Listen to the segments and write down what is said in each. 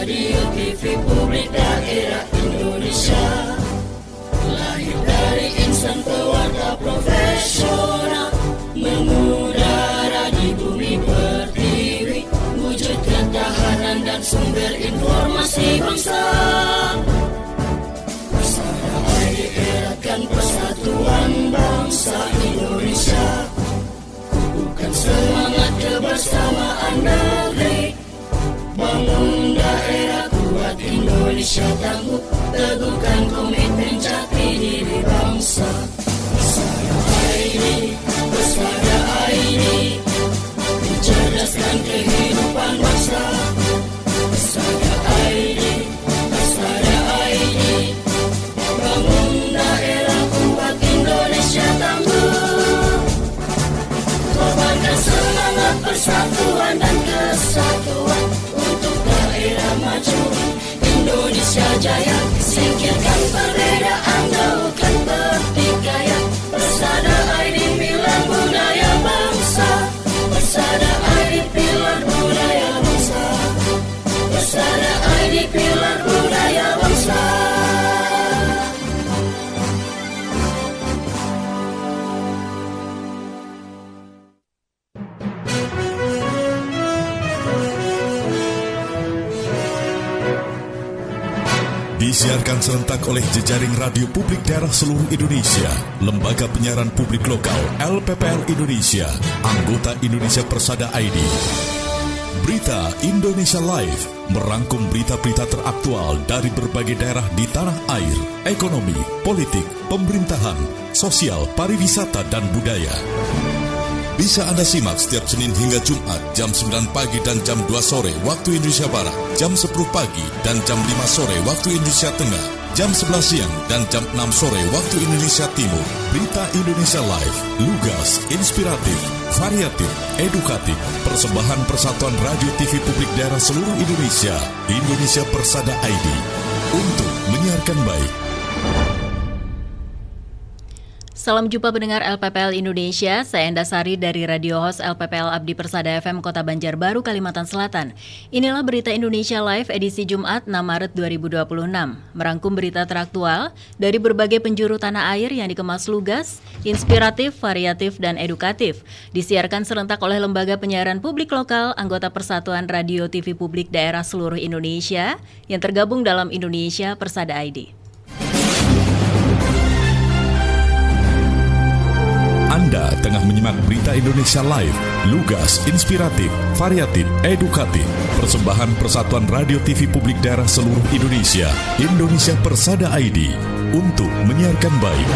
Radio TV Publik Daerah Indonesia, lahir dari insan pewarta profesional, mengudara di bumi pertiwi, wujud ketahanan dan sumber informasi bangsa. Bersama ID eratkan persatuan bangsa Indonesia, kukuhkan semangat kebersamaan negeri, bangun daerah kuat Indonesia tangguh, teguhkan komitmen jati diri bangsa. Bersama ID, mencerdaskan kehidupan bangsa. Bersama ID, bangun daerah kuat Indonesia tangguh, kobarkan semangat persatuan dan kesatuan untuk daerah maju Indonesia jaya. Singkirkan perbedaan, jauhkan pertikaian. Bersama ID pilar budaya bangsa. Bersama ID pilar budaya bangsa. Bersama ID pilar budaya bangsa. Disiarkan serentak oleh jejaring radio publik daerah seluruh Indonesia, Lembaga Penyiaran Publik Lokal LPPL Indonesia, anggota Indonesia Persada ID. Berita Indonesia Live merangkum berita-berita teraktual dari berbagai daerah di tanah air, ekonomi, politik, pemerintahan, sosial, pariwisata, dan budaya. Bisa Anda simak setiap Senin hingga Jumat jam 9 pagi dan jam 2 sore waktu Indonesia Barat, jam 10 pagi dan jam 5 sore waktu Indonesia Tengah, jam 11 siang dan jam 6 sore waktu Indonesia Timur. Berita Indonesia Live, lugas, inspiratif, variatif, edukatif, persembahan Persatuan Radio TV Publik Daerah seluruh Indonesia, Indonesia Persada ID, untuk menyiarkan baik. Salam jumpa pendengar LPPL Indonesia, saya Endasari dari Radio Host LPPL Abdi Persada FM Kota Banjarbaru, Kalimantan Selatan. Inilah Berita Indonesia Live edisi Jumat 6 Maret 2026. Merangkum berita teraktual dari berbagai penjuru tanah air yang dikemas lugas, inspiratif, variatif, dan edukatif. Disiarkan serentak oleh Lembaga Penyiaran Publik Lokal, anggota Persatuan Radio TV Publik Daerah seluruh Indonesia yang tergabung dalam Indonesia Persada ID. Anda tengah menyimak Berita Indonesia Live, lugas, inspiratif, variatif, edukatif, persembahan Persatuan Radio TV Publik Daerah seluruh Indonesia, Indonesia Persada ID, untuk menyiarkan baik.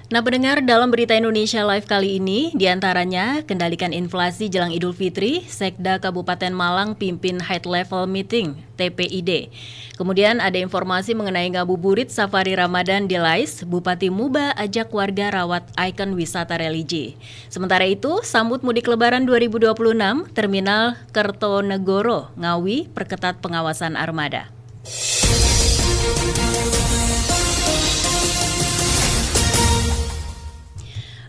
Nah pendengar, dalam Berita Indonesia Live kali ini, diantaranya kendalikan inflasi jelang Idul Fitri, Sekda Kabupaten Malang pimpin High Level Meeting, TPID. Kemudian ada informasi mengenai ngabuburit Safari Ramadan di Lais, Bupati Muba ajak warga rawat ikon wisata religi. Sementara itu, sambut mudik Lebaran 2026, Terminal Kertonegoro, Ngawi, perketat pengawasan armada.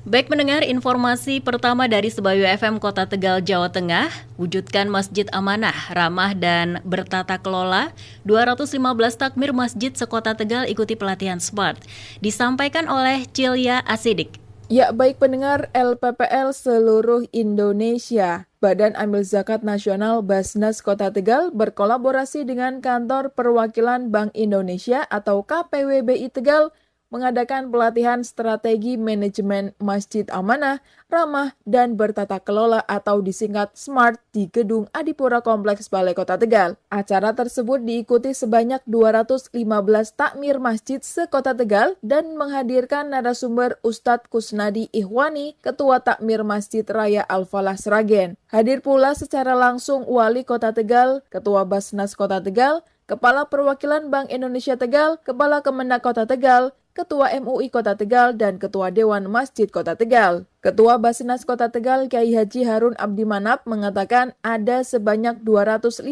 Baik pendengar, informasi pertama dari Sebayu FM Kota Tegal, Jawa Tengah. Wujudkan Masjid Amanah, ramah dan bertata kelola. 215 takmir masjid sekota Tegal ikuti pelatihan SMART. Disampaikan oleh Cilya Asidik. Ya, baik pendengar LPPL seluruh Indonesia. Badan Amil Zakat Nasional Basnas Kota Tegal berkolaborasi dengan Kantor Perwakilan Bank Indonesia atau KPWBI Tegal mengadakan pelatihan strategi manajemen Masjid Amanah, ramah, dan bertata kelola atau disingkat SMART di Gedung Adipura Kompleks Balai Kota Tegal. Acara tersebut diikuti sebanyak 215 takmir masjid sekota Tegal dan menghadirkan narasumber Ustadz Kusnadi Ihwani, Ketua Takmir Masjid Raya Al-Falah Sragen. Hadir pula secara langsung Wali Kota Tegal, Ketua Basnas Kota Tegal, Kepala Perwakilan Bank Indonesia Tegal, Kepala Kemendak Kota Tegal, Ketua MUI Kota Tegal, dan Ketua Dewan Masjid Kota Tegal. Ketua Basnas Kota Tegal, Kyai Haji Harun Abdi Manap, mengatakan ada sebanyak 215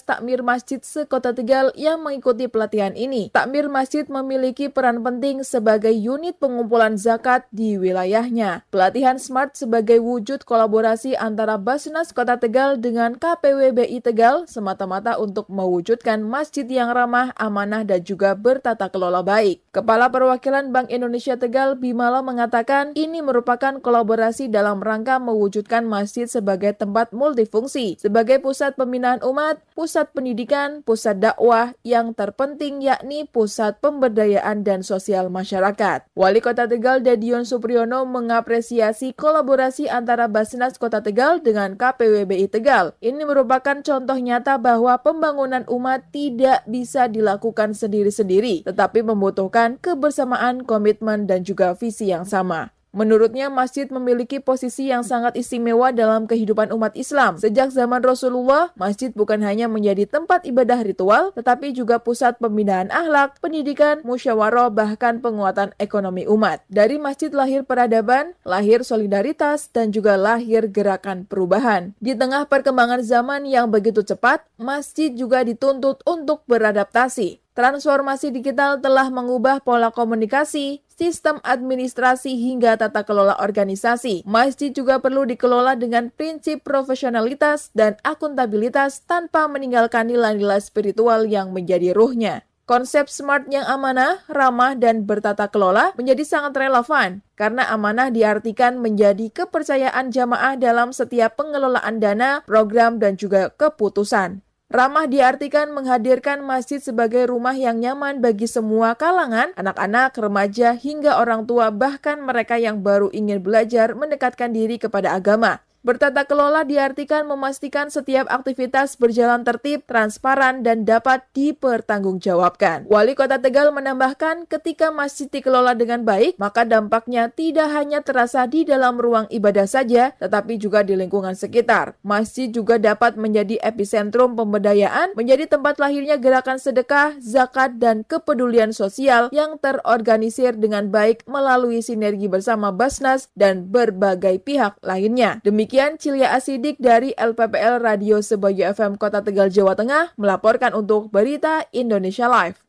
takmir masjid se-Kota Tegal yang mengikuti pelatihan ini. Takmir masjid memiliki peran penting sebagai unit pengumpulan zakat di wilayahnya. Pelatihan SMART sebagai wujud kolaborasi antara Basnas Kota Tegal dengan KPWBI Tegal semata-mata untuk mewujudkan masjid yang ramah, amanah, dan juga bertata kelola baik. Kepala Perwakilan Bank Indonesia Tegal, Bimala, mengatakan ini merupakan kolaborasi dalam rangka mewujudkan masjid sebagai tempat multifungsi, sebagai pusat pembinaan umat, pusat pendidikan, pusat dakwah, yang terpenting yakni pusat pemberdayaan dan sosial masyarakat. Wali Kota Tegal Dedion Supriyono mengapresiasi kolaborasi antara Basnas Kota Tegal dengan KPWBI Tegal. Ini merupakan contoh nyata bahwa pembangunan umat tidak bisa dilakukan sendiri-sendiri, tetapi membutuhkan kebersamaan, komitmen, dan juga visi yang sama. Menurutnya, masjid memiliki posisi yang sangat istimewa dalam kehidupan umat Islam. Sejak zaman Rasulullah, masjid bukan hanya menjadi tempat ibadah ritual, tetapi juga pusat pembinaan akhlak, pendidikan, musyawarah, bahkan penguatan ekonomi umat. Dari masjid lahir peradaban, lahir solidaritas, dan juga lahir gerakan perubahan. Di tengah perkembangan zaman yang begitu cepat, masjid juga dituntut untuk beradaptasi. Transformasi digital telah mengubah pola komunikasi, sistem administrasi, hingga tata kelola organisasi. Masjid juga perlu dikelola dengan prinsip profesionalitas dan akuntabilitas tanpa meninggalkan nilai-nilai spiritual yang menjadi ruhnya. Konsep SMART yang amanah, ramah, dan bertata kelola menjadi sangat relevan karena amanah diartikan menjadi kepercayaan jamaah dalam setiap pengelolaan dana, program, dan juga keputusan. Ramah diartikan menghadirkan masjid sebagai rumah yang nyaman bagi semua kalangan, anak-anak, remaja, hingga orang tua, bahkan mereka yang baru ingin belajar mendekatkan diri kepada agama. Bertata kelola diartikan memastikan setiap aktivitas berjalan tertib, transparan, dan dapat dipertanggungjawabkan. Wali Kota Tegal menambahkan, ketika masjid dikelola dengan baik, maka dampaknya tidak hanya terasa di dalam ruang ibadah saja, tetapi juga di lingkungan sekitar. Masjid juga dapat menjadi epicentrum pemberdayaan, menjadi tempat lahirnya gerakan sedekah, zakat, dan kepedulian sosial yang terorganisir dengan baik melalui sinergi bersama Basnas dan berbagai pihak lainnya. Demikian Cilia Asidik dari LPPL Radio Sebayu FM Kota Tegal, Jawa Tengah melaporkan untuk Berita Indonesia Live.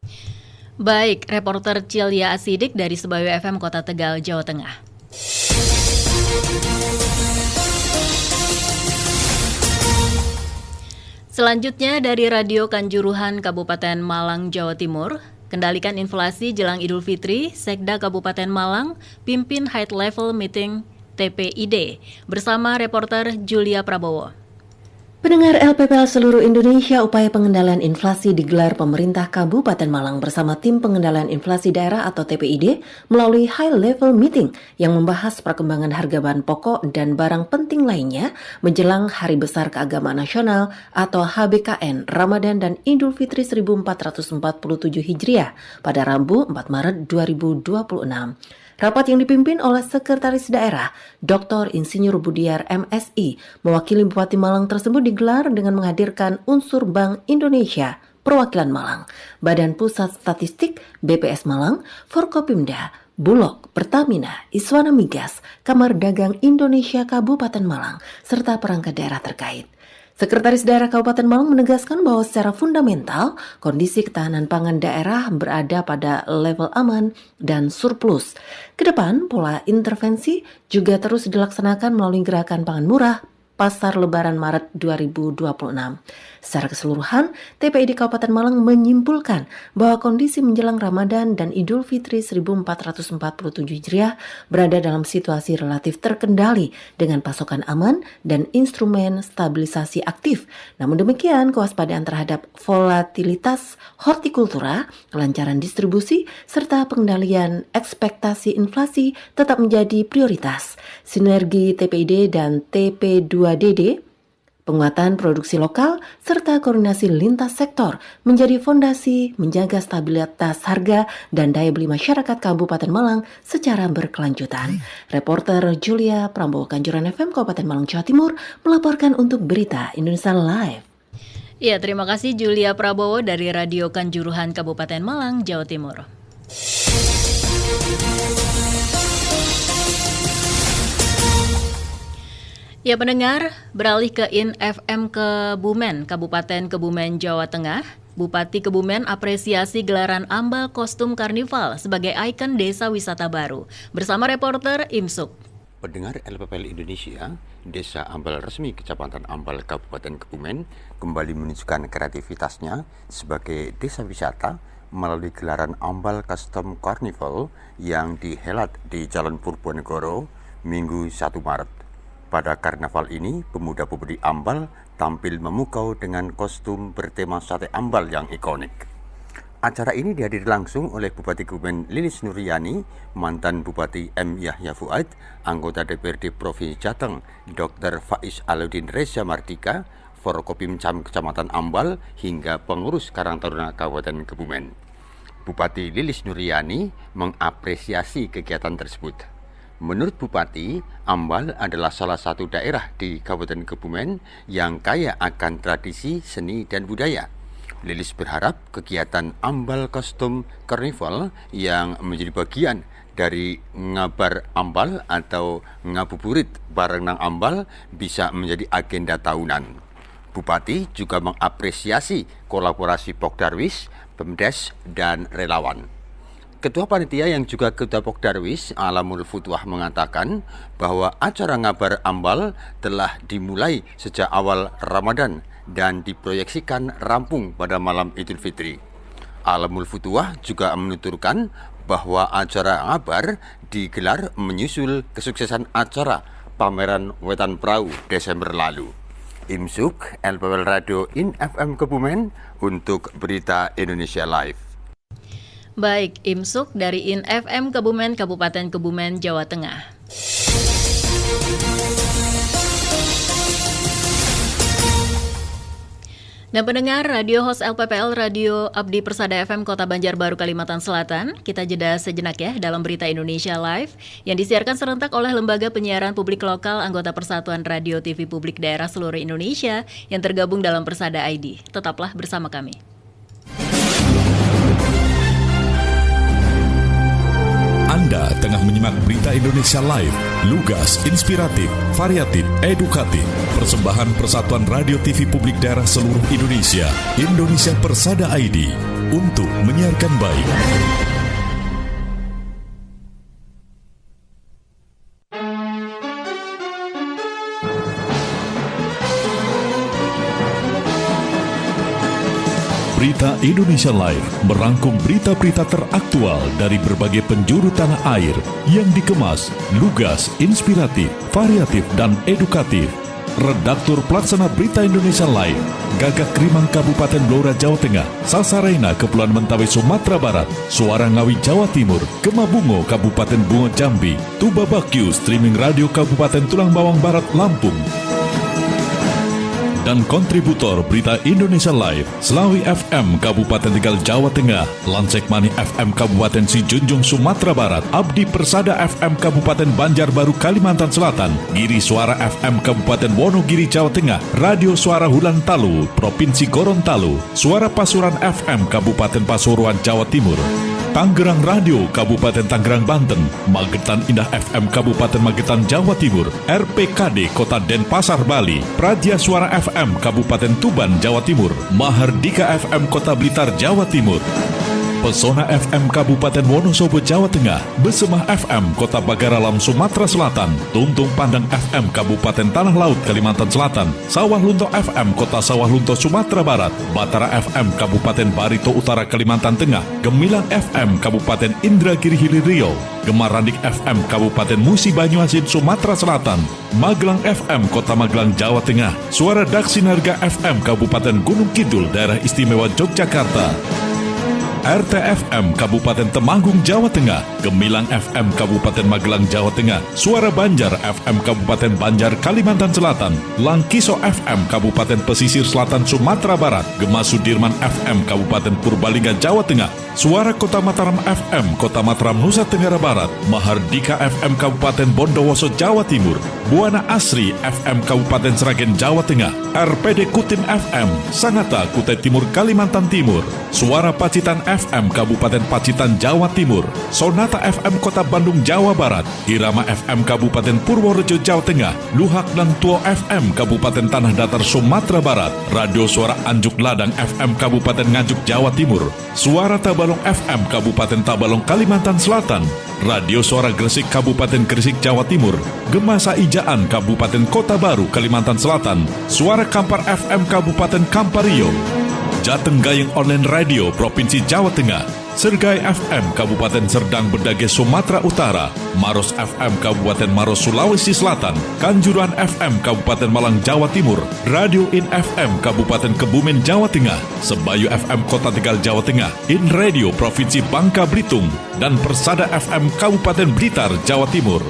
Baik, reporter Cilia Asidik dari Sebayu FM Kota Tegal, Jawa Tengah. Selanjutnya dari Radio Kanjuruhan Kabupaten Malang, Jawa Timur. Kendalikan inflasi jelang Idul Fitri, Sekda Kabupaten Malang pimpin high level meeting TPID bersama reporter Julia Prabowo. Pendengar LPPL seluruh Indonesia, upaya pengendalian inflasi digelar pemerintah Kabupaten Malang bersama tim pengendalian inflasi daerah atau TPID melalui high level meeting yang membahas perkembangan harga bahan pokok dan barang penting lainnya menjelang Hari Besar Keagamaan Nasional atau HBKN Ramadan dan Idul Fitri 1447 Hijriah pada Rabu 4 Maret 2026. Rapat yang dipimpin oleh Sekretaris Daerah Dr. Insinyur Budiar MSI mewakili Bupati Malang tersebut digelar dengan menghadirkan unsur Bank Indonesia, Perwakilan Malang, Badan Pusat Statistik BPS Malang, Forkopimda, Bulog, Pertamina, Iswana Migas, Kamar Dagang Indonesia Kabupaten Malang, serta perangkat daerah terkait. Sekretaris Daerah Kabupaten Malang menegaskan bahwa secara fundamental, kondisi ketahanan pangan daerah berada pada level aman dan surplus. Kedepan, pola intervensi juga terus dilaksanakan melalui gerakan pangan murah Pasar Lebaran Maret 2026. Secara keseluruhan, TPID Kabupaten Malang menyimpulkan bahwa kondisi menjelang Ramadan dan Idul Fitri 1447 Hijriah berada dalam situasi relatif terkendali dengan pasokan aman dan instrumen stabilisasi aktif. Namun demikian, kewaspadaan terhadap volatilitas hortikultura, kelancaran distribusi, serta pengendalian ekspektasi inflasi tetap menjadi prioritas. Sinergi TPID dan TP2DD, penguatan produksi lokal, serta koordinasi lintas sektor menjadi fondasi menjaga stabilitas harga dan daya beli masyarakat Kabupaten Malang secara berkelanjutan. Reporter Julia Prabowo, Kanjuruhan FM Kabupaten Malang, Jawa Timur, melaporkan untuk Berita Indonesia Live. Ya, terima kasih Julia Prabowo dari Radio Kanjuruhan Kabupaten Malang, Jawa Timur. Ya pendengar, beralih ke IN-FM Kebumen, Kabupaten Kebumen, Jawa Tengah. Bupati Kebumen apresiasi gelaran ambal kostum karnival sebagai ikon desa wisata baru. Bersama reporter Imsuk. Pendengar LPPL Indonesia, Desa Ambal resmi Kecamatan Ambal Kabupaten Kebumen kembali menunjukkan kreativitasnya sebagai desa wisata melalui gelaran ambal custom carnival yang dihelat di Jalan Purwonegoro Minggu 1 Maret. Pada karnaval ini, pemuda-pemudi ambal tampil memukau dengan kostum bertema sate ambal yang ikonik. Acara ini dihadiri langsung oleh Bupati Kebumen Lilis Nuryani, mantan Bupati M. Yahya Fuad, anggota DPRD Provinsi Jateng Dr. Faiz Aludin Reza Mardika, Forkopimcam Kecamatan Ambal, hingga pengurus Karang Taruna Kabupaten Kebumen. Bupati Lilis Nuryani mengapresiasi kegiatan tersebut. Menurut Bupati, Ambal adalah salah satu daerah di Kabupaten Kebumen yang kaya akan tradisi, seni, dan budaya. Lilis berharap kegiatan ambal kostum karnival yang menjadi bagian dari ngabar ambal atau ngabuburit bareng nang ambal bisa menjadi agenda tahunan. Bupati juga mengapresiasi kolaborasi Pokdarwis, Pemdes, dan relawan. Ketua Panitia yang juga Ketua Pokdarwis, Alamul Futuah, mengatakan bahwa acara ngabar ambal telah dimulai sejak awal Ramadan dan diproyeksikan rampung pada malam Idul Fitri. Alamul Futuah juga menuturkan bahwa acara ngabar digelar menyusul kesuksesan acara pameran Wetan Perahu Desember lalu. Imsuk, LPPL Radio IN-FM Kebumen untuk Berita Indonesia Live. Baik, Imsuk dari IN-FM Kebumen, Kabupaten Kebumen, Jawa Tengah. Dan pendengar Radio Host LPPL Radio Abdi Persada FM Kota Banjarbaru, Kalimantan Selatan, kita jeda sejenak ya dalam Berita Indonesia Live yang disiarkan serentak oleh Lembaga Penyiaran Publik Lokal anggota Persatuan Radio TV Publik Daerah seluruh Indonesia yang tergabung dalam Persada ID. Tetaplah bersama kami. Anda tengah menyimak Berita Indonesia Live, lugas, inspiratif, variatif, edukatif. Persembahan Persatuan Radio TV Publik Daerah seluruh Indonesia, Indonesia Persada ID, untuk menyiarkan baik. Berita Indonesia Live merangkum berita-berita teraktual dari berbagai penjuru tanah air yang dikemas, lugas, inspiratif, variatif, dan edukatif. Redaktur Pelaksana Berita Indonesia Live, Gagak Krimang Kabupaten Blora Jawa Tengah, Salsarena Kepulauan Mentawai Sumatera Barat, Suara Ngawi Jawa Timur, Kemabungo Kabupaten Bungo Jambi, Tuba Bakyu Streaming Radio Kabupaten Tulang Bawang Barat Lampung. Dan kontributor Berita Indonesia Live, Slawi FM Kabupaten Tegal Jawa Tengah, Lansekmani FM Kabupaten Sijunjung Sumatera Barat, Abdi Persada FM Kabupaten Banjarbaru Kalimantan Selatan, Giri Suara FM Kabupaten Wonogiri Jawa Tengah, Radio Suara Hulan Talu Provinsi Gorontalo, Suara Pasuruan FM Kabupaten Pasuruan Jawa Timur, Tangerang Radio Kabupaten Tangerang Banten, Magetan Indah FM Kabupaten Magetan Jawa Timur, RPKD Kota Denpasar Bali, Praja Suara FM Kabupaten Tuban Jawa Timur, Mahardika FM Kota Blitar Jawa Timur, Pesona FM Kabupaten Wonosobo Jawa Tengah, Besemah FM Kota Bagaralam Sumatera Selatan, Tuntung Pandang FM Kabupaten Tanah Laut Kalimantan Selatan, Sawah Lunto FM Kota Sawah Lunto Sumatera Barat, Batara FM Kabupaten Barito Utara Kalimantan Tengah, Gemilang FM Kabupaten Indragiri Hilir Riau, Gemarandik FM Kabupaten Musi Banyuasin Sumatera Selatan, Magelang FM Kota Magelang Jawa Tengah, Suara Daksinarga FM Kabupaten Gunung Kidul Daerah Istimewa Yogyakarta, RTFM Kabupaten Temanggung Jawa Tengah, Gemilang FM Kabupaten Magelang Jawa Tengah, Suara Banjar FM Kabupaten Banjar Kalimantan Selatan, Langkiso FM Kabupaten Pesisir Selatan Sumatera Barat, Gema Sudirman FM Kabupaten Purbalingga Jawa Tengah, Suara Kota Mataram FM Kota Mataram Nusa Tenggara Barat, Mahardika FM Kabupaten Bondowoso Jawa Timur, Buana Asri FM Kabupaten Sragen Jawa Tengah, RPD Kutin FM Sangatta Kutai Timur Kalimantan Timur, Suara Pacitan FM Kabupaten Pacitan, Jawa Timur, Sonata FM Kota Bandung, Jawa Barat, Irama FM Kabupaten Purworejo, Jawa Tengah, Luhak dan Tuo FM Kabupaten Tanah Datar, Sumatera Barat, Radio Suara Anjuk Ladang FM Kabupaten Nganjuk, Jawa Timur, Suara Tabalong FM Kabupaten Tabalong, Kalimantan Selatan, Radio Suara Gresik Kabupaten Gresik, Jawa Timur, Gemasa Ijaan Kabupaten Kota Baru, Kalimantan Selatan, Suara Kampar FM Kabupaten Kampario, Jateng Gayeng Online Radio Provinsi Jawa Tengah, Sergai FM Kabupaten Serdang Bedage, Sumatera Utara, Maros FM Kabupaten Maros, Sulawesi Selatan, Kanjuruhan FM Kabupaten Malang, Jawa Timur, Radio In FM Kabupaten Kebumen, Jawa Tengah, Sebayu FM Kota Tegal, Jawa Tengah, In Radio Provinsi Bangka Belitung, dan Persada FM Kabupaten Blitar, Jawa Timur.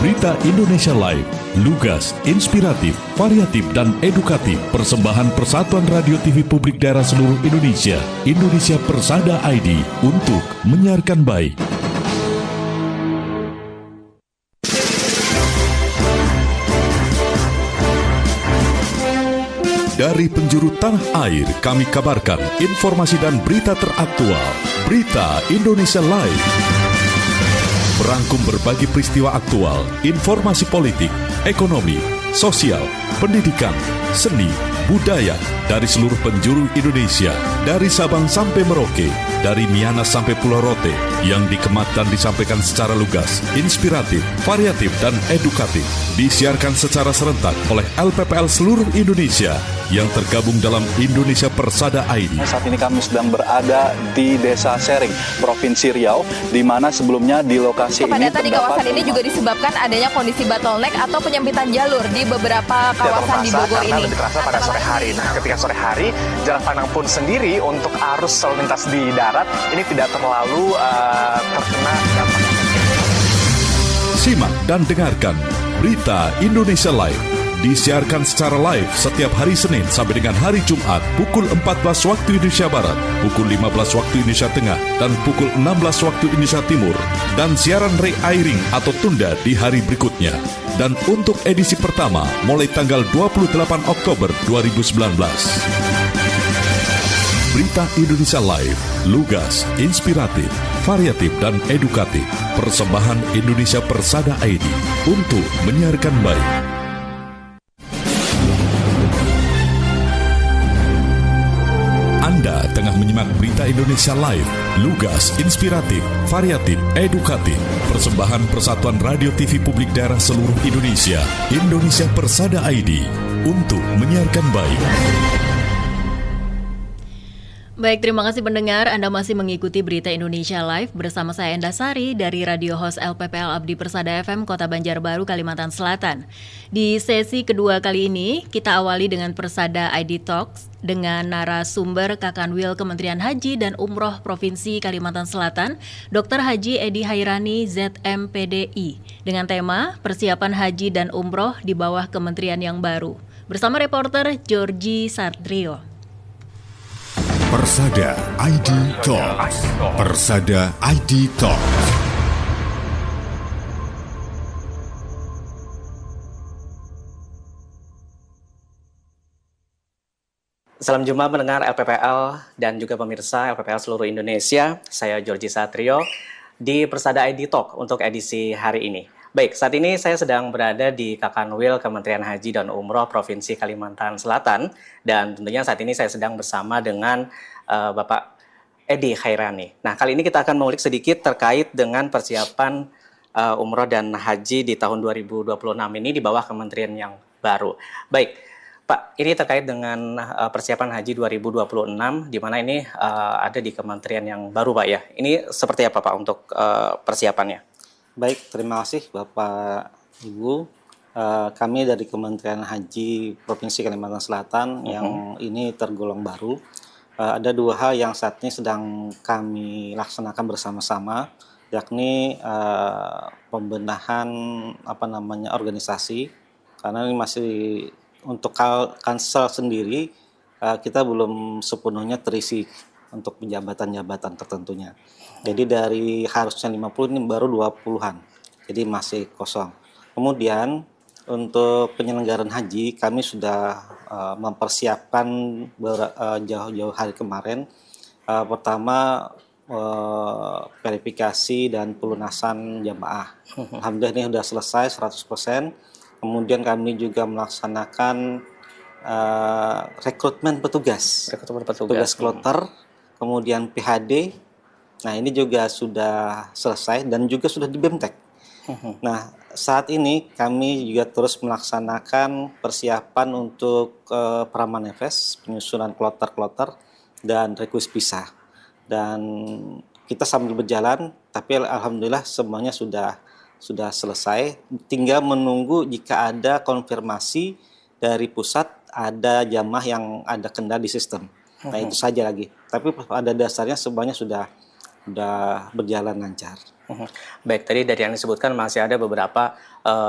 Berita Indonesia Live, lugas, inspiratif, variatif, dan edukatif. Persembahan Persatuan Radio TV Publik Daerah seluruh Indonesia, Indonesia Persada ID, untuk menyiarkan baik. Dari penjuru tanah air, kami kabarkan informasi dan berita teraktual. Berita Indonesia Live merangkum berbagai peristiwa aktual, informasi politik, ekonomi, sosial, pendidikan, seni, budaya dari seluruh penjuru Indonesia, dari Sabang sampai Merauke, dari Miangas sampai Pulau Rote, yang dikemat dan disampaikan secara lugas, inspiratif, variatif, dan edukatif. Disiarkan secara serentak oleh LPPL seluruh Indonesia yang tergabung dalam Indonesia Persada ID. Saat ini kami sedang berada di Desa Sering, Provinsi Riau, di mana sebelumnya di lokasi ini kepadatan di kawasan ini juga disebabkan adanya kondisi bottleneck atau penyempitan jalur di beberapa kawasan di Bogor ini. Lebih terasa pada sore hari. Nah, ketika sore hari, jalan pandang pun sendiri untuk arus lalu lintas di darat ini tidak terlalu terkena dampak. Simak dan dengarkan Berita Indonesia Live. Disiarkan secara live setiap hari Senin sampai dengan hari Jumat pukul 14 waktu Indonesia Barat, pukul 15 waktu Indonesia Tengah, dan pukul 16 waktu Indonesia Timur. Dan siaran re-airing atau tunda di hari berikutnya. Dan untuk edisi pertama mulai tanggal 28 Oktober 2019. Berita Indonesia Live, lugas, inspiratif, variatif, dan edukatif. Persembahan Indonesia Persada ID untuk menyiarkan baik. Anda tengah menyimak Berita Indonesia Live, lugas, inspiratif, variatif, edukatif. Persembahan Persatuan Radio TV Publik Daerah seluruh Indonesia, Indonesia Persada ID, untuk menyiarkan baik. Baik, terima kasih pendengar. Anda masih mengikuti Berita Indonesia Live bersama saya Endasari dari Radio Host LPPL Abdi Persada FM Kota Banjarbaru, Kalimantan Selatan. Di sesi kedua kali ini, kita awali dengan Persada ID Talks dengan narasumber Kakanwil Kementerian Haji dan Umroh Provinsi Kalimantan Selatan, Dr. Haji Edi Hairani ZMPDI, dengan tema Persiapan Haji dan Umroh di bawah Kementerian yang baru. Bersama reporter Georgie Satrio. Persada ID Talks. Persada ID Talks. Salam jumpa pendengar LPPL dan juga pemirsa LPPL seluruh Indonesia. Saya Georgie Satrio di Persada ID Talk untuk edisi hari ini. Baik, saat ini saya sedang berada di Kakanwil Kementerian Haji dan Umroh Provinsi Kalimantan Selatan, dan tentunya saat ini saya sedang bersama dengan Bapak Edi Hairani. Nah, kali ini kita akan mengulik sedikit terkait dengan persiapan umroh dan haji di tahun 2026 ini di bawah kementerian yang baru. Baik, Pak, ini terkait dengan persiapan haji 2026, di mana ini ada di kementerian yang baru, Pak, ya. Ini seperti apa, Pak, untuk persiapannya? Baik, terima kasih Bapak Ibu. Kami dari Kementerian Haji Provinsi Kalimantan Selatan yang ini tergolong baru. Ada dua hal yang saat ini sedang kami laksanakan bersama-sama, yakni pembenahan organisasi, karena ini masih untuk Kansel sendiri kita belum sepenuhnya terisi untuk jabatan-jabatan tertentunya. Jadi dari harusnya 50 ini baru 20-an, jadi masih kosong. Kemudian untuk penyelenggaraan haji kami sudah mempersiapkan jauh-jauh hari kemarin, Pertama verifikasi dan pelunasan jamaah. Alhamdulillah ini sudah selesai 100%. Kemudian kami juga melaksanakan rekrutmen petugas kloter, kemudian PHD. Nah ini juga sudah selesai dan juga sudah di BEMTEK. Nah saat ini kami juga terus melaksanakan persiapan untuk pramanifest, penyusunan kloter dan request pisah. Dan kita sambil berjalan, tapi alhamdulillah semuanya sudah selesai. Tinggal menunggu jika ada konfirmasi dari pusat ada jamaah yang ada kendala di sistem. Nah itu saja lagi. Tapi pada dasarnya semuanya sudah berjalan lancar. Baik, tadi dari yang disebutkan masih ada beberapa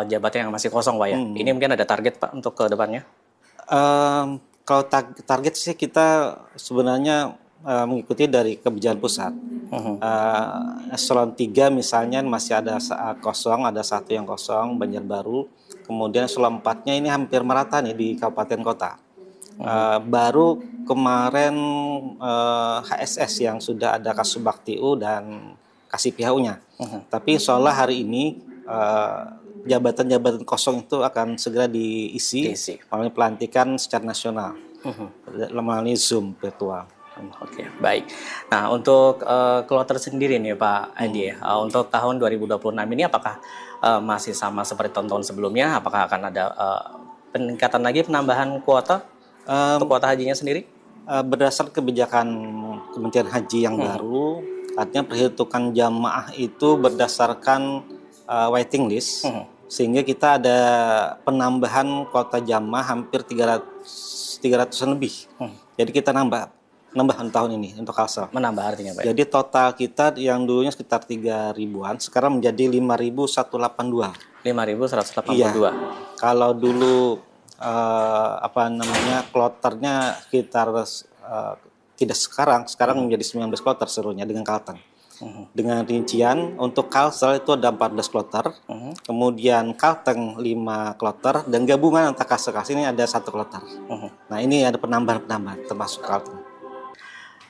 jabatan yang masih kosong, Pak ya. Ini mungkin ada target, Pak, untuk ke depannya? Kalau target sih kita sebenarnya mengikuti dari kebijakan pusat. Eselon 3 misalnya masih ada kosong, ada 1 yang kosong, Banjarbaru. Kemudian eselon 4-nya ini hampir merata nih di kabupaten kota. Baru kemarin HSS yang sudah ada Kasubag-TU dan Kasih-PHU-nya. Tapi insya Allah hari ini jabatan-jabatan kosong itu akan segera diisi melalui pelantikan secara nasional, melalui Zoom virtual. Oke, baik. Nah, untuk kloter sendiri nih Pak Edi, untuk tahun 2026 ini apakah masih sama seperti tahun-tahun sebelumnya? Apakah akan ada peningkatan lagi penambahan kuota untuk kuota hajinya sendiri? Berdasarkan kebijakan Kementerian Haji yang baru, artinya perhitungan jamaah itu berdasarkan waiting list, sehingga kita ada penambahan kuota jamaah hampir 300-an lebih. Jadi kita nambah tahun ini untuk Kalsel. Menambah artinya, Pak. Jadi total kita yang dulunya sekitar 3.000-an, sekarang menjadi 5.182. 5.182. Iya. Kalau dulu kloternya sekitar tidak sekarang menjadi 19 kloter seluruhnya dengan Kalteng. Dengan rincian untuk Kalsel itu ada 14 kloter, kemudian Kalteng 5 kloter, dan gabungan antara Kalsel ini ada 1 kloter. Nah ini ada penambahan termasuk Kalteng.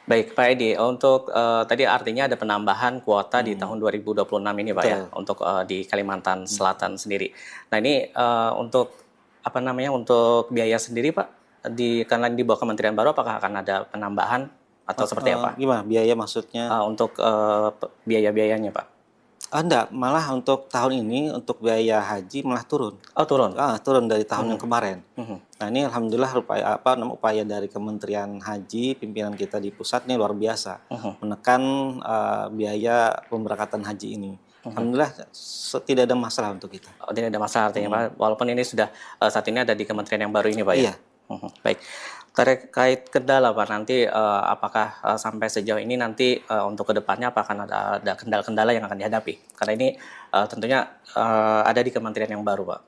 Baik Pak Edi, untuk tadi artinya ada penambahan kuota di tahun 2026 ini Pak ya, untuk di Kalimantan Selatan sendiri. Nah ini untuk untuk biaya sendiri Pak, karena di bawah Kementerian baru apakah akan ada penambahan atau seperti apa? Gimana biaya maksudnya? Untuk biaya-biayanya Pak? Enggak, malah untuk tahun ini untuk biaya haji malah turun. Oh turun? Turun dari tahun yang kemarin. Nah ini alhamdulillah upaya dari Kementerian Haji, pimpinan kita di pusat ini luar biasa, menekan biaya pemberangkatan haji ini. Alhamdulillah tidak ada masalah untuk kita. Oh, tidak ada masalah artinya Pak, walaupun ini sudah saat ini ada di kementerian yang baru ini Pak ya? Iya. Baik. Terkait kendala Pak, nanti apakah sampai sejauh ini nanti untuk kedepannya apakah ada kendala-kendala yang akan dihadapi? Karena ini tentunya ada di kementerian yang baru Pak.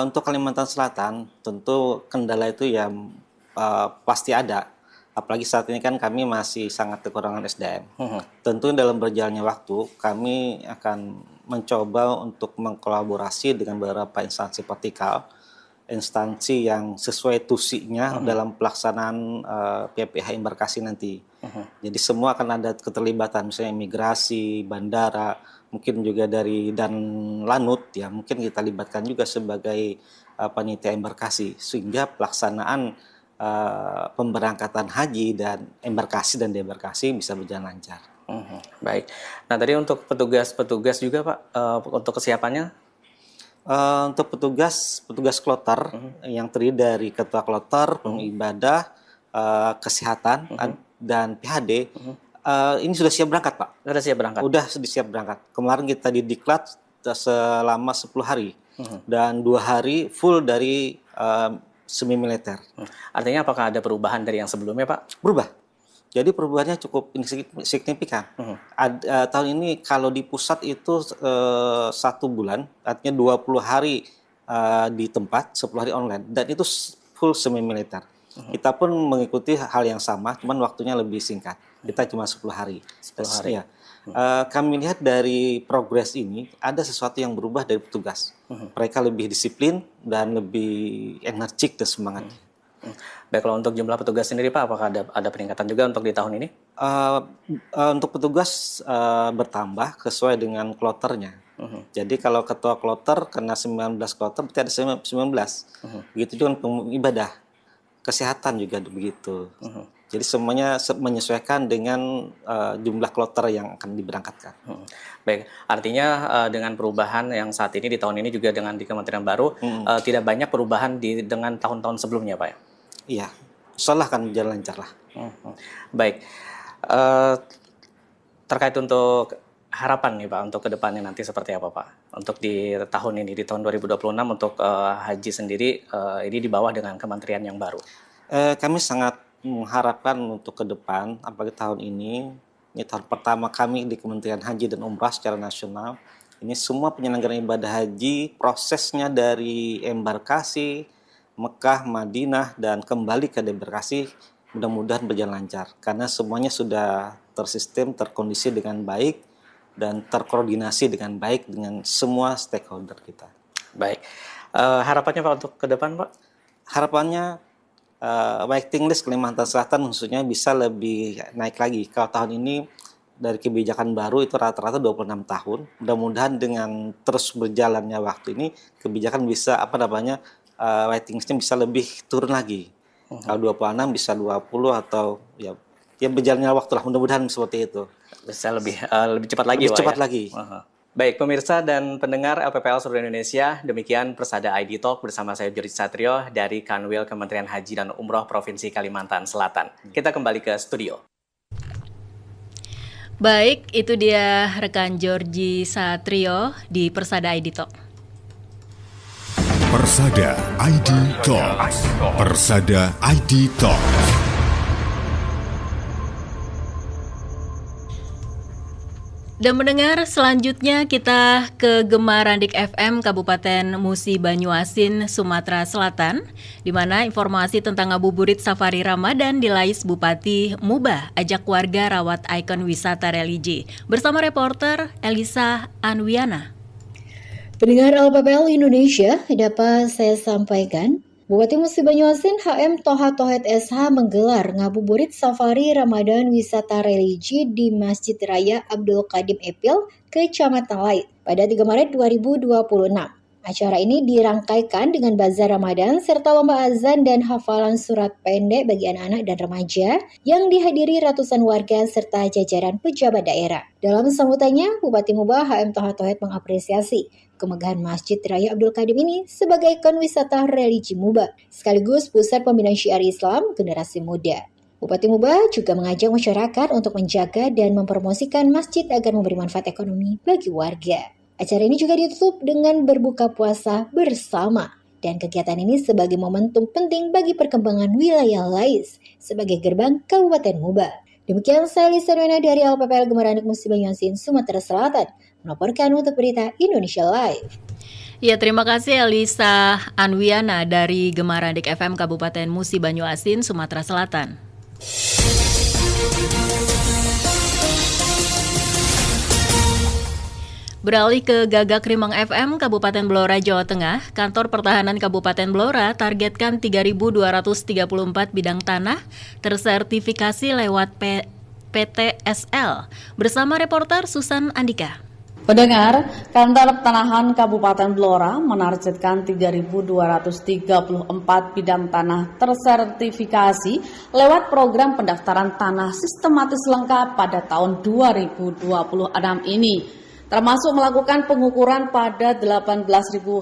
Untuk Kalimantan Selatan tentu kendala itu ya pasti ada. Apalagi saat ini kan kami masih sangat kekurangan SDM. Tentu dalam berjalannya waktu kami akan mencoba untuk mengkolaborasi dengan beberapa instansi vertikal, instansi yang sesuai tusinya dalam pelaksanaan PPH embarkasi nanti. Jadi semua akan ada keterlibatan, misalnya imigrasi, bandara, mungkin juga dari dan lanut ya, mungkin kita libatkan juga sebagai panitia embarkasi, sehingga pelaksanaan pemberangkatan haji dan embarkasi dan deembarkasi bisa berjalan lancar. Baik. Nah tadi untuk petugas juga Pak, untuk kesiapannya? Untuk petugas kloter yang terdiri dari ketua kloter, pengibadah, kesehatan dan PHD, ini sudah siap berangkat Pak. Sudah siap berangkat? Sudah siap berangkat. Kemarin kita didiklat selama 10 hari dan 2 hari full dari semi militer. Artinya apakah ada perubahan dari yang sebelumnya Pak? Berubah. Jadi perubahannya cukup signifikan. Tahun ini kalau di pusat itu 1 bulan, artinya 20 hari di tempat, 10 hari online, dan itu full semi militer. Kita pun mengikuti hal yang sama, cuman waktunya lebih singkat. Kita cuma 10 hari. 10 hari. Ya. Kami lihat dari progres ini ada sesuatu yang berubah dari petugas. Mereka lebih disiplin dan lebih energik dan semangat. Baik, kalau untuk jumlah petugas sendiri Pak, apakah ada peningkatan juga untuk di tahun ini? Untuk petugas bertambah sesuai dengan kloternya. Jadi kalau ketua kloter kena 19 kloter, berarti ada 19. Begitu juga ibadah. Kesehatan juga begitu. Jadi semuanya menyesuaikan dengan jumlah kloter yang akan diberangkatkan. Baik, artinya dengan perubahan yang saat ini di tahun ini juga dengan di kementerian baru, tidak banyak perubahan dengan tahun-tahun sebelumnya Pak ya? Iya, insyaallah akan berjalan lancar lah. Baik, terkait untuk harapan nih Pak untuk kedepannya nanti seperti apa Pak? Untuk di tahun ini, di tahun 2026 untuk haji sendiri ini di bawah dengan kementerian yang baru. Kami sangat mengharapkan untuk ke depan, apalagi tahun ini tahun pertama kami di Kementerian Haji dan Umrah secara nasional. Ini semua penyelenggaraan ibadah haji, prosesnya dari embarkasi, Mekah, Madinah, dan kembali ke debarkasi mudah-mudahan berjalan lancar. Karena semuanya sudah tersistem, terkondisi dengan baik, dan terkoordinasi dengan baik dengan semua stakeholder kita. Baik, harapannya Pak untuk ke depan Pak? Harapannya waiting list Kalimantan Selatan khususnya bisa lebih naik lagi. Kalau tahun ini dari kebijakan baru itu rata-rata 26 tahun. Mudah-mudahan dengan terus berjalannya waktu ini kebijakan bisa waiting listnya bisa lebih turun lagi. Kalau 26 bisa 20 atau ya berjalannya waktu lah, mudah-mudahan seperti itu. Bisa lebih cepat lagi lebih Pak cepat ya? lagi. Baik, pemirsa dan pendengar LPPL seluruh Indonesia, demikian Persada ID Talk bersama saya Jordi Satrio dari Kanwil Kementerian Haji dan Umroh Provinsi Kalimantan Selatan. Kita kembali ke studio. Baik, itu dia rekan Jordi Satrio di Persada ID Talk. Persada ID Talk. Persada ID Talk. Dan mendengar selanjutnya kita ke Gemarandik FM Kabupaten Musi Banyuasin, Sumatera Selatan, di mana informasi tentang ngabuburit safari Ramadan di Lais Bupati Mubah ajak warga rawat ikon wisata religi. Bersama reporter Elisa Anwiana. Pendengar LPPL Indonesia, dapat saya sampaikan, Bupati Musi Banyuasin HM Toha Tohet SH menggelar ngabuburit safari Ramadan wisata religi di Masjid Raya Abdul Qadim Epil, Kecamatan Lait pada 3 Maret 2026. Acara ini dirangkaikan dengan bazar Ramadan serta lomba azan dan hafalan surat pendek bagi anak-anak dan remaja yang dihadiri ratusan warga serta jajaran pejabat daerah. Dalam sambutannya, Bupati Mubah HM Toha Tohet mengapresiasi kemegahan Masjid Raya Abdul Qadim ini sebagai ikon wisata religi Mubah, sekaligus pusat pembinaan syiar Islam generasi muda. Bupati Mubah juga mengajak masyarakat untuk menjaga dan mempromosikan masjid agar memberi manfaat ekonomi bagi warga. Acara ini juga ditutup dengan berbuka puasa bersama, dan kegiatan ini sebagai momentum penting bagi perkembangan wilayah Lais sebagai gerbang Kabupaten Mubah. Demikian saya Lisa Nuena dari LPPL Gemarandik Musi Banyuasin, Sumatera Selatan, melaporkan untuk berita Indonesia Live. Ya, terima kasih Elisa Anwiana dari Gemarandik FM Kabupaten Musi Banyuasin, Sumatera Selatan. Beralih ke Gagak Rimang FM Kabupaten Blora, Jawa Tengah, Kantor Pertahanan Kabupaten Blora targetkan 3.234 bidang tanah tersertifikasi lewat PTSL. Bersama reporter Susan Andika. Pendengar, Kantor Pertanahan Kabupaten Blora menargetkan 3.234 bidang tanah tersertifikasi lewat program pendaftaran tanah sistematis lengkap pada tahun 2026 ini, termasuk melakukan pengukuran pada 18.000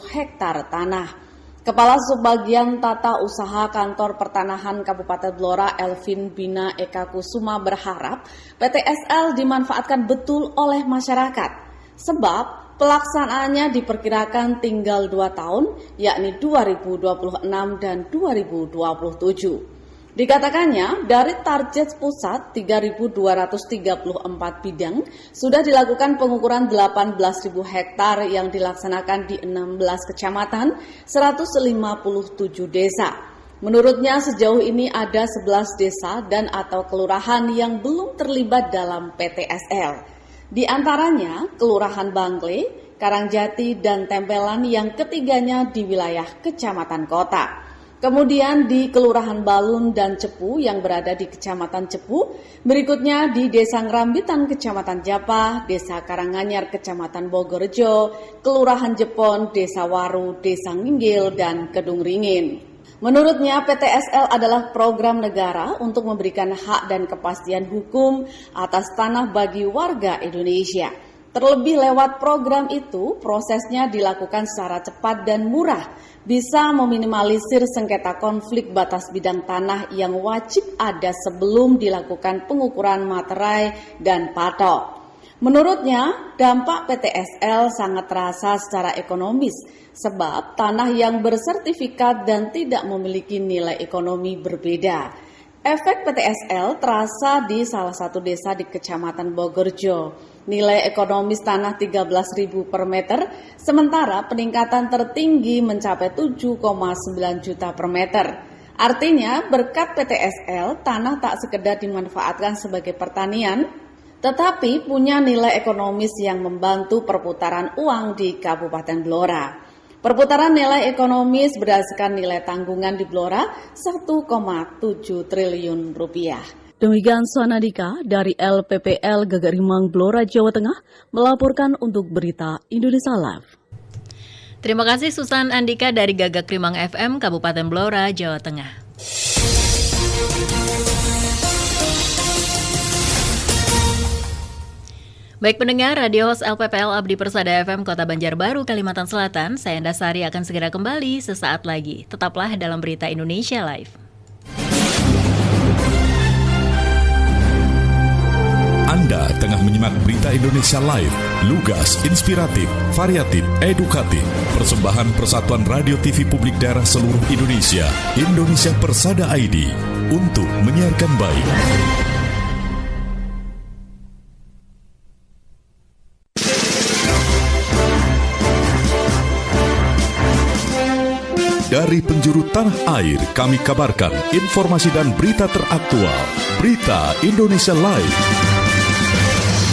hektar tanah. Kepala Subbagian Tata Usaha Kantor Pertanahan Kabupaten Blora Elvin Bina Eka Kusuma berharap PTSL dimanfaatkan betul oleh masyarakat, sebab pelaksanaannya diperkirakan tinggal 2 tahun, yakni 2026 dan 2027. Dikatakannya, dari target pusat 3.234 bidang, sudah dilakukan pengukuran 18.000 hektar yang dilaksanakan di 16 kecamatan, 157 desa. Menurutnya sejauh ini ada 11 desa dan atau kelurahan yang belum terlibat dalam PTSL. Di antaranya Kelurahan Bangle, Karangjati, dan Tempelan yang ketiganya di wilayah Kecamatan Kota. Kemudian di Kelurahan Balun dan Cepu yang berada di Kecamatan Cepu, berikutnya di Desa Ngrambitan Kecamatan Japah, Desa Karanganyar Kecamatan Bogorjo, Kelurahan Jepon, Desa Waru, Desa Nginggil, dan Kedung Ringin. Menurutnya PTSL adalah program negara untuk memberikan hak dan kepastian hukum atas tanah bagi warga Indonesia. Terlebih lewat program itu, prosesnya dilakukan secara cepat dan murah, bisa meminimalisir sengketa konflik batas bidang tanah yang wajib ada sebelum dilakukan pengukuran materai dan patok. Menurutnya, dampak PTSL sangat terasa secara ekonomis, sebab tanah yang bersertifikat dan tidak memiliki nilai ekonomi berbeda. Efek PTSL terasa di salah satu desa di Kecamatan Bogorjo. Nilai ekonomis tanah 13.000 per meter, sementara peningkatan tertinggi mencapai 7,9 juta per meter. Artinya, berkat PTSL, tanah tak sekedar dimanfaatkan sebagai pertanian, tetapi punya nilai ekonomis yang membantu perputaran uang di Kabupaten Blora. Perputaran nilai ekonomis berdasarkan nilai tanggungan di Blora 1,7 triliun rupiah. Demikian Suanadika dari LPPL Gagarimang Blora, Jawa Tengah melaporkan untuk Berita Indonesia Live. Terima kasih Susan Andika dari Gagakrimang FM, Kabupaten Blora, Jawa Tengah. Baik pendengar, Radio Host LPPL Abdi Persada FM Kota Banjarbaru, Kalimantan Selatan, saya Endasari akan segera kembali sesaat lagi. Tetaplah dalam Berita Indonesia Live. Anda tengah menyimak Berita Indonesia Live, lugas, inspiratif, variatif, edukatif. Persembahan Persatuan Radio TV Publik Daerah seluruh Indonesia, Indonesia Persada ID, untuk menyiarkan baik. Dari penjuru tanah air, kami kabarkan informasi dan berita teraktual. Berita Indonesia Live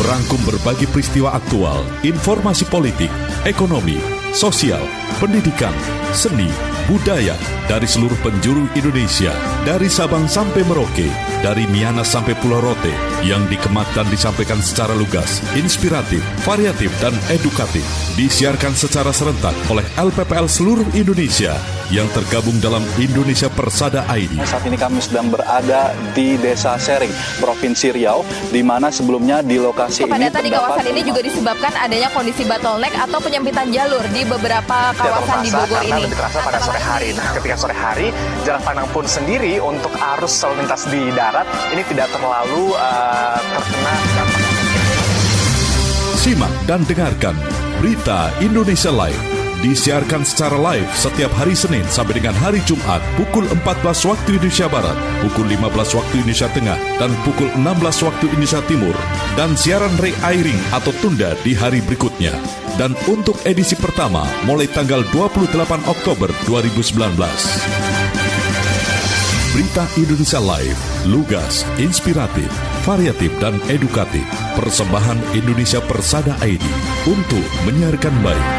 merangkum berbagai peristiwa aktual, informasi politik, ekonomi, sosial, pendidikan, seni, budaya dari seluruh penjuru Indonesia, dari Sabang sampai Merauke, dari Miangas sampai Pulau Rote, yang dikemat dan disampaikan secara lugas, inspiratif, variatif, dan edukatif, disiarkan secara serentak oleh LPPL seluruh Indonesia yang tergabung dalam Indonesia Persada ID. Saat ini kami sedang berada di Desa Sering, Provinsi Riau, di mana sebelumnya di lokasi kepadatan di kawasan ini juga disebabkan adanya kondisi bottleneck atau penyempitan jalur di beberapa kawasan di Bogor ini. Lebih terasa pada sore hari. Nah, ketika sore hari, jalan pandang pun sendiri untuk arus lalu lintas di darat ini tidak terlalu terkena dampak. Simak dan dengarkan Berita Indonesia Live. Disiarkan secara live setiap hari Senin sampai dengan hari Jumat pukul 14 waktu Indonesia Barat, pukul 15 waktu Indonesia Tengah, dan pukul 16 waktu Indonesia Timur. Dan siaran re-airing atau tunda di hari berikutnya. Dan untuk edisi pertama mulai tanggal 28 Oktober 2019. Berita Indonesia Live, lugas, inspiratif, variatif, dan edukatif. Persembahan Indonesia Persada ID untuk menyiarkan baik.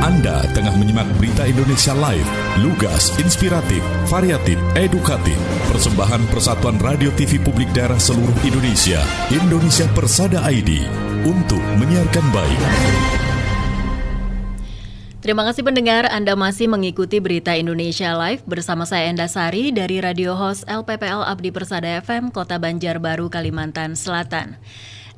Anda tengah menyimak Berita Indonesia Live, lugas, inspiratif, variatif, edukatif. Persembahan Persatuan Radio TV Publik Daerah seluruh Indonesia, Indonesia Persada ID, untuk menyiarkan baik. Terima kasih pendengar, Anda masih mengikuti Berita Indonesia Live bersama saya Endasari dari Radio Host LPPL Abdi Persada FM Kota Banjarbaru, Kalimantan Selatan.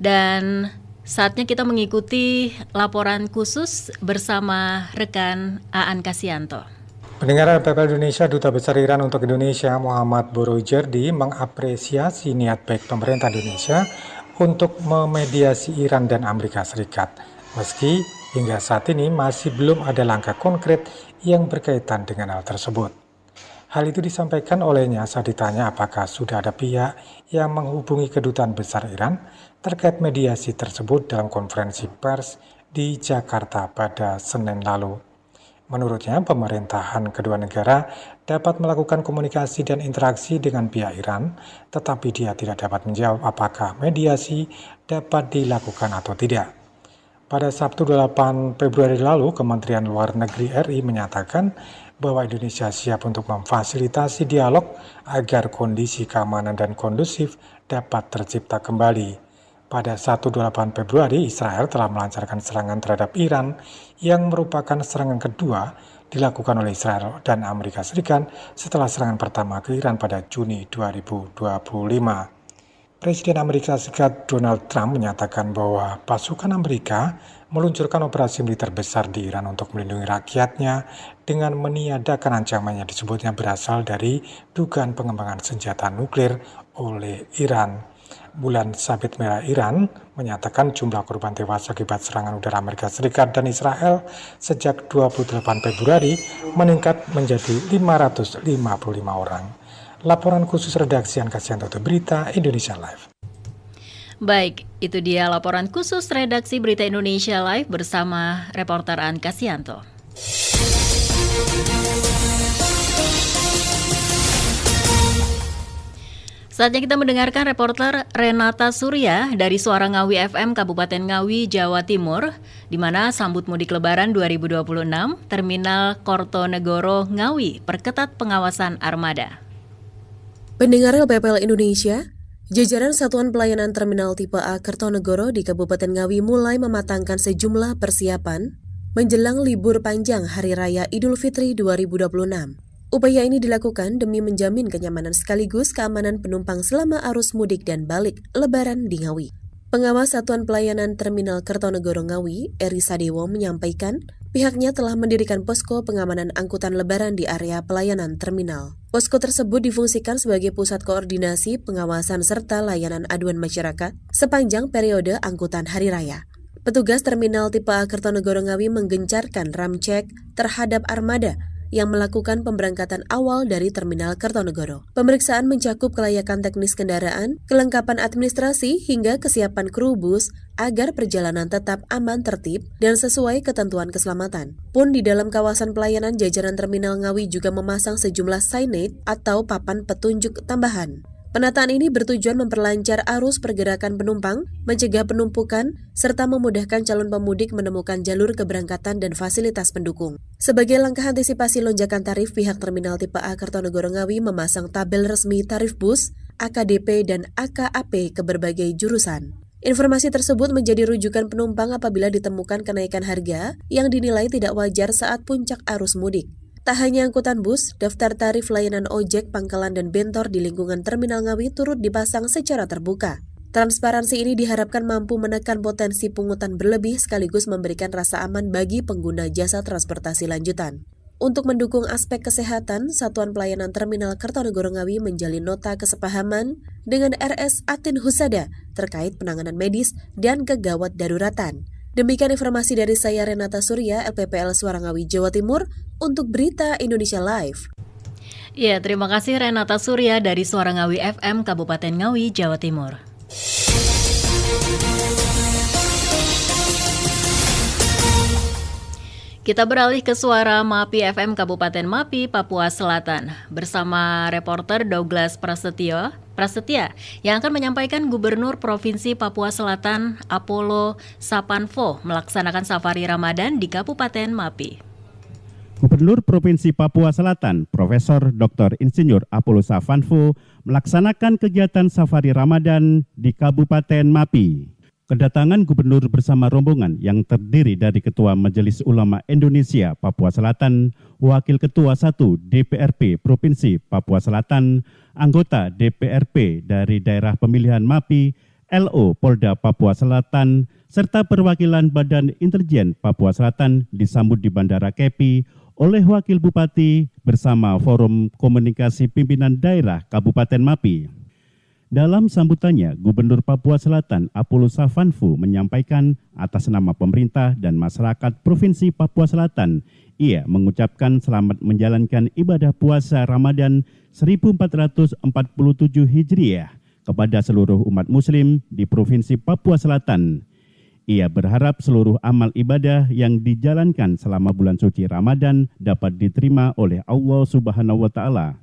Dan saatnya kita mengikuti laporan khusus bersama rekan Aan Kasianto. Pendengar LPPL Indonesia, Duta Besar Iran untuk Indonesia Muhammad Borojerdi mengapresiasi niat baik pemerintah Indonesia untuk memediasi Iran dan Amerika Serikat. Meski hingga saat ini masih belum ada langkah konkret yang berkaitan dengan hal tersebut. Hal itu disampaikan olehnya saat ditanya apakah sudah ada pihak yang menghubungi Kedutaan Besar Iran terkait mediasi tersebut dalam konferensi pers di Jakarta pada Senin lalu. Menurutnya, pemerintahan kedua negara dapat melakukan komunikasi dan interaksi dengan pihak Iran, tetapi dia tidak dapat menjawab apakah mediasi dapat dilakukan atau tidak. Pada Sabtu 8 Februari lalu, Kementerian Luar Negeri RI menyatakan bahwa Indonesia siap untuk memfasilitasi dialog agar kondisi keamanan dan kondusif dapat tercipta kembali. Pada 1-8 Februari, Israel telah melancarkan serangan terhadap Iran yang merupakan serangan kedua dilakukan oleh Israel dan Amerika Serikat setelah serangan pertama ke Iran pada Juni 2025. Presiden Amerika Serikat Donald Trump menyatakan bahwa pasukan Amerika meluncurkan operasi militer besar di Iran untuk melindungi rakyatnya dengan meniadakan ancaman yang disebutnya berasal dari dugaan pengembangan senjata nuklir oleh Iran. Bulan Sabit Merah Iran menyatakan jumlah korban tewas akibat serangan udara Amerika Serikat dan Israel sejak 28 Februari meningkat menjadi 555 orang. Laporan khusus redaksi Angkasianto untuk Berita Indonesia Live. Baik, itu dia laporan khusus redaksi Berita Indonesia Live bersama reporter Angkasianto. Saatnya kita mendengarkan reporter Renata Surya dari Suara Ngawi FM Kabupaten Ngawi, Jawa Timur, di mana sambut mudik Lebaran 2026, Terminal Kertonegoro Ngawi perketat pengawasan armada. Pendengar LPPL Indonesia, jajaran Satuan Pelayanan Terminal Tipe A Kertonegoro di Kabupaten Ngawi mulai mematangkan sejumlah persiapan menjelang libur panjang Hari Raya Idul Fitri 2026. Upaya ini dilakukan demi menjamin kenyamanan sekaligus keamanan penumpang selama arus mudik dan balik Lebaran di Ngawi. Pengawas Satuan Pelayanan Terminal Kertonegoro Ngawi, Eri Sadewo menyampaikan, pihaknya telah mendirikan posko pengamanan angkutan Lebaran di area pelayanan terminal. Posko tersebut difungsikan sebagai pusat koordinasi, pengawasan, serta layanan aduan masyarakat sepanjang periode angkutan Hari Raya. Petugas Terminal Tipe A Kertonegoro Ngawi menggencarkan ramcek terhadap armada yang melakukan pemberangkatan awal dari Terminal Kertonegoro. Pemeriksaan mencakup kelayakan teknis kendaraan, kelengkapan administrasi, hingga kesiapan kru bus agar perjalanan tetap aman, tertib, dan sesuai ketentuan keselamatan. Pun di dalam kawasan pelayanan, jajaran Terminal Ngawi juga memasang sejumlah signage atau papan petunjuk tambahan. Penataan ini bertujuan memperlancar arus pergerakan penumpang, mencegah penumpukan, serta memudahkan calon pemudik menemukan jalur keberangkatan dan fasilitas pendukung. Sebagai langkah antisipasi lonjakan tarif, pihak Terminal Tipe A Kertonegoro Ngawi memasang tabel resmi tarif bus, AKDP, dan AKAP ke berbagai jurusan. Informasi tersebut menjadi rujukan penumpang apabila ditemukan kenaikan harga yang dinilai tidak wajar saat puncak arus mudik. Tak hanya angkutan bus, daftar tarif layanan ojek, pangkalan, dan bentor di lingkungan Terminal Ngawi turut dipasang secara terbuka. Transparansi ini diharapkan mampu menekan potensi pungutan berlebih sekaligus memberikan rasa aman bagi pengguna jasa transportasi lanjutan. Untuk mendukung aspek kesehatan, Satuan Pelayanan Terminal Kertonegoro Ngawi menjalin nota kesepahaman dengan RS Atin Husada terkait penanganan medis dan kegawat daruratan. Demikian informasi dari saya Renata Surya, LPPL Suara Ngawi, Jawa Timur, untuk Berita Indonesia Live. Ya, terima kasih Renata Surya dari Suara Ngawi FM Kabupaten Ngawi, Jawa Timur. Kita beralih ke Suara MAPI FM Kabupaten MAPI, Papua Selatan, bersama reporter Douglas Prasetya yang akan menyampaikan Gubernur Provinsi Papua Selatan Apollo Sapanvo melaksanakan safari Ramadan di Kabupaten MAPI. Gubernur Provinsi Papua Selatan Profesor Dr. Insinyur Apollo Sapanvo melaksanakan kegiatan safari Ramadan di Kabupaten MAPI. Kedatangan gubernur bersama rombongan yang terdiri dari Ketua Majelis Ulama Indonesia Papua Selatan, Wakil Ketua 1 DPRP Provinsi Papua Selatan, anggota DPRP dari daerah pemilihan MAPI, LO Polda Papua Selatan, serta perwakilan Badan Intelijen Papua Selatan disambut di Bandara Kepi oleh Wakil Bupati bersama Forum Komunikasi Pimpinan Daerah Kabupaten MAPI. Dalam sambutannya, Gubernur Papua Selatan Apollo Sapanvo menyampaikan atas nama pemerintah dan masyarakat Provinsi Papua Selatan, ia mengucapkan selamat menjalankan ibadah puasa Ramadan 1447 Hijriah kepada seluruh umat Muslim di Provinsi Papua Selatan. Ia berharap seluruh amal ibadah yang dijalankan selama bulan suci Ramadan dapat diterima oleh Allah Subhanahu wa Ta'ala.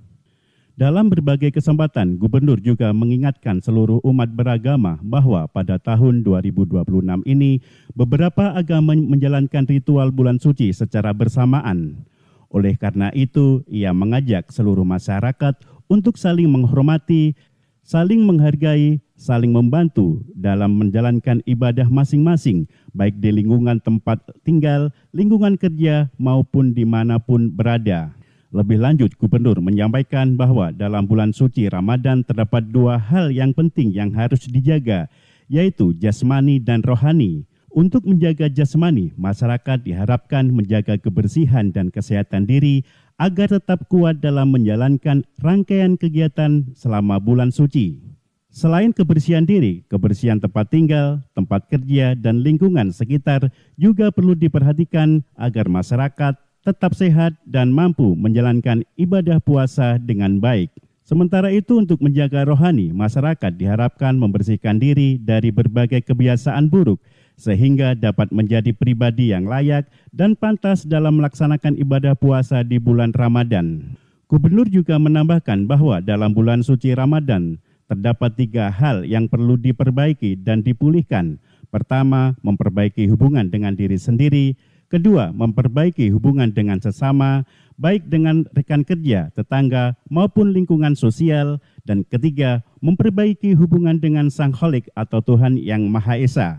Dalam berbagai kesempatan, Gubernur juga mengingatkan seluruh umat beragama bahwa pada tahun 2026 ini beberapa agama menjalankan ritual bulan suci secara bersamaan. Oleh karena itu, ia mengajak seluruh masyarakat untuk saling menghormati, saling menghargai, saling membantu dalam menjalankan ibadah masing-masing, baik di lingkungan tempat tinggal, lingkungan kerja, maupun dimanapun berada. Lebih lanjut, Gubernur menyampaikan bahwa dalam bulan suci Ramadan terdapat dua hal yang penting yang harus dijaga, yaitu jasmani dan rohani. Untuk menjaga jasmani, masyarakat diharapkan menjaga kebersihan dan kesehatan diri agar tetap kuat dalam menjalankan rangkaian kegiatan selama bulan suci. Selain kebersihan diri, kebersihan tempat tinggal, tempat kerja, dan lingkungan sekitar juga perlu diperhatikan agar masyarakat tetap sehat dan mampu menjalankan ibadah puasa dengan baik. Sementara itu, untuk menjaga rohani, masyarakat diharapkan membersihkan diri dari berbagai kebiasaan buruk sehingga dapat menjadi pribadi yang layak dan pantas dalam melaksanakan ibadah puasa di bulan Ramadan. Gubernur juga menambahkan bahwa dalam bulan suci Ramadan terdapat 3 hal yang perlu diperbaiki dan dipulihkan. Pertama, memperbaiki hubungan dengan diri sendiri. Kedua, memperbaiki hubungan dengan sesama, baik dengan rekan kerja, tetangga, maupun lingkungan sosial. Dan ketiga, memperbaiki hubungan dengan Sang Khalik atau Tuhan Yang Maha Esa.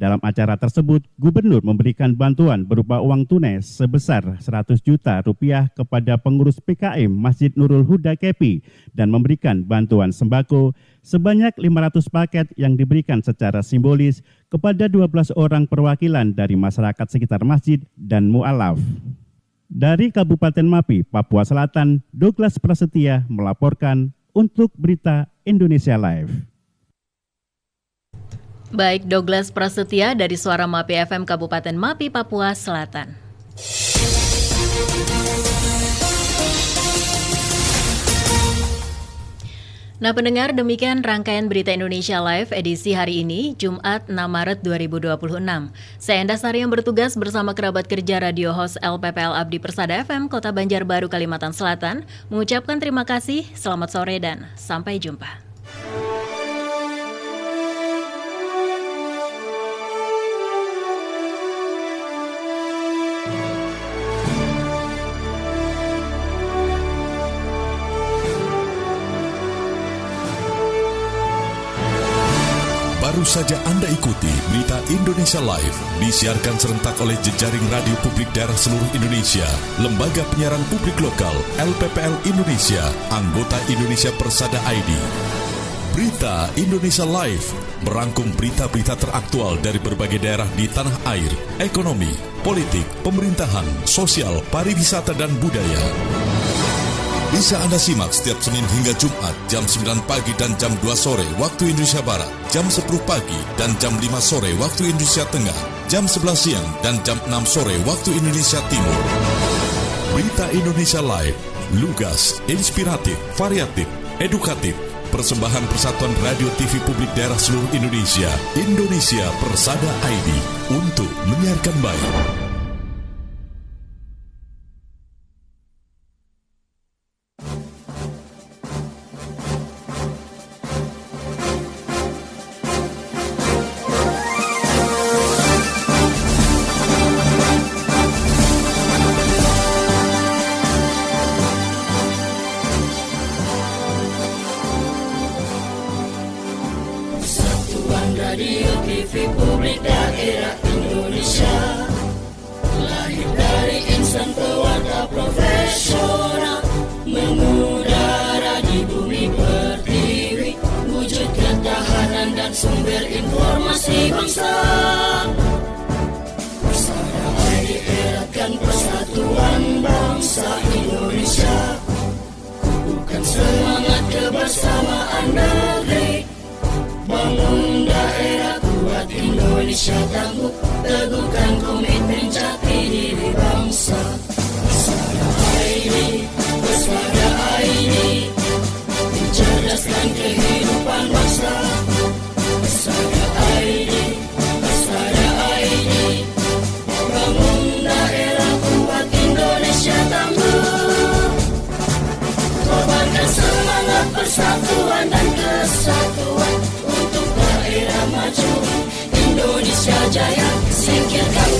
Dalam acara tersebut, Gubernur memberikan bantuan berupa uang tunai sebesar 100 juta rupiah kepada pengurus PKM Masjid Nurul Huda KEPI dan memberikan bantuan sembako sebanyak 500 paket yang diberikan secara simbolis kepada 12 orang perwakilan dari masyarakat sekitar masjid dan mu'alaf. Dari Kabupaten Mapi, Papua Selatan, Douglas Prasetya melaporkan untuk Berita Indonesia Live. Baik, Douglas Prasetya dari Suara Mapi FM Kabupaten Mapi, Papua Selatan. Nah pendengar, demikian rangkaian Berita Indonesia Live edisi hari ini, Jumat 6 Maret 2026. Saya Endasari yang bertugas bersama kerabat kerja Radio Host LPPL Abdi Persada FM Kota Banjarbaru, Kalimantan Selatan, mengucapkan terima kasih, selamat sore dan sampai jumpa. Baru saja Anda ikuti Berita Indonesia Live, disiarkan serentak oleh jejaring radio publik daerah seluruh Indonesia, Lembaga Penyiaran Publik Lokal, LPPL Indonesia, anggota Indonesia Persada ID. Berita Indonesia Live merangkum berita-berita teraktual dari berbagai daerah di tanah air, ekonomi, politik, pemerintahan, sosial, pariwisata, dan budaya. Bisa Anda simak setiap Senin hingga Jumat jam 9 pagi dan jam 2 sore waktu Indonesia Barat, jam 10 pagi dan jam 5 sore waktu Indonesia Tengah, jam 11 siang dan jam 6 sore waktu Indonesia Timur. Berita Indonesia Live, lugas, inspiratif, variatif, edukatif, persembahan Persatuan Radio TV Publik Daerah seluruh Indonesia, Indonesia Persada ID, untuk menyiarkan baik. Radio TV Publik Daerah Indonesia, lahir dari insan pewarta profesional, mengudara di bumi pertiwi, wujud ketahanan dan sumber informasi bangsa. Persada ID eratkan persatuan bangsa Indonesia, bukan semangat kebersamaan negeri. Bangun daerah kuat Indonesia tangguh, teguhkan komitmen jati diri bangsa. Persada ID, mencerdaskan kehidupan bangsa. Persada ID, bangun daerah kuat Indonesia tangguh, korbankan semua. persatuan dan kesatuan untuk daerah maju. Indonesia jaya, singkirkan